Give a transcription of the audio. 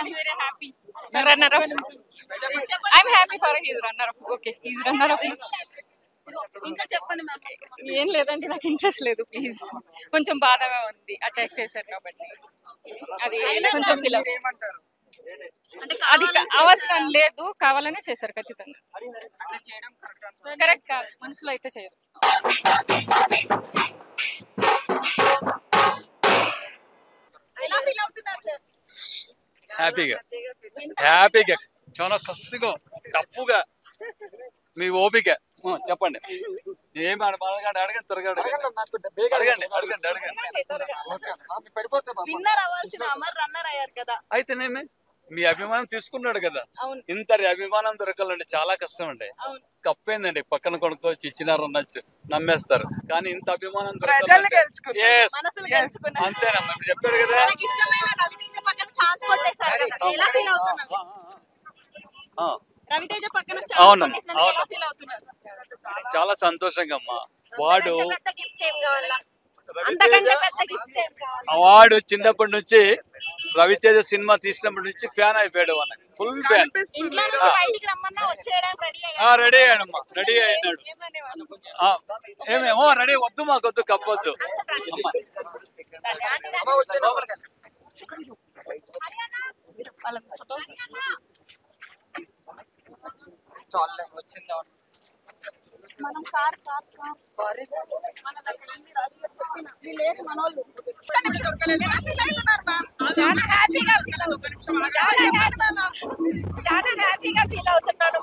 very very happy. Runner up. I'm happy for his runner up. Okay, he's runner up. ఇంకా చెప్పండి ma'am. ఏం లేదండి, నాకు interest లేదు ప్లీజ్. కొంచెం బాధగా ఉంది, అటాక్ చేశారు కాబట్టి అది కొంచెం ఫీల్ అంటే అది అవసరం లేదు, కావాలనే చేశారు ఖచ్చితంగా. కరెక్ట్ కాదు, మనుషులు అయితే చేయరు. ఎలా ఫీల్ అవుతున్నారు సార్? హ్యాపీగా చాలా కసిగా టఫ్గా మీ ఓపిక చెప్పండి. ఏం అడగండి తిరగండి విన్నర్ అవ్వాల్సిన అమర్ రన్నర్ అయ్యారు కదా. అయితేనేమి మీ అభిమానం తీసుకున్నాడు కదా. ఇంత అభిమానం దొరకాలండి చాలా కష్టం అండి. కప్పేందండి, పక్కన కొనుక్కోవచ్చు, ఇచ్చినారు అనొచ్చు, నమ్మేస్తారు. కానీ ఇంత అభిమానం అంతేనమ్మా, చెప్పాడు కదా. అవునమ్మా, చాలా సంతోషంగా అమ్మా. వాడు చిన్నప్పటి నుంచి రవితేజ సినిమా తీసినప్పటి నుంచి ఫ్యాన్ అయిపోయాడు, వాళ్ళకి ఫుల్ ఫ్యాన్. రెడీ అయ్యాడమ్మా, రెడీ అయినాడు. ఏమేమో రెడీ, వద్దు మాకొద్దు, కప్పొద్దు అమ్మా. మనం కార్ చాలా హ్యాపీగా ఫీల్ అవుతున్నాను.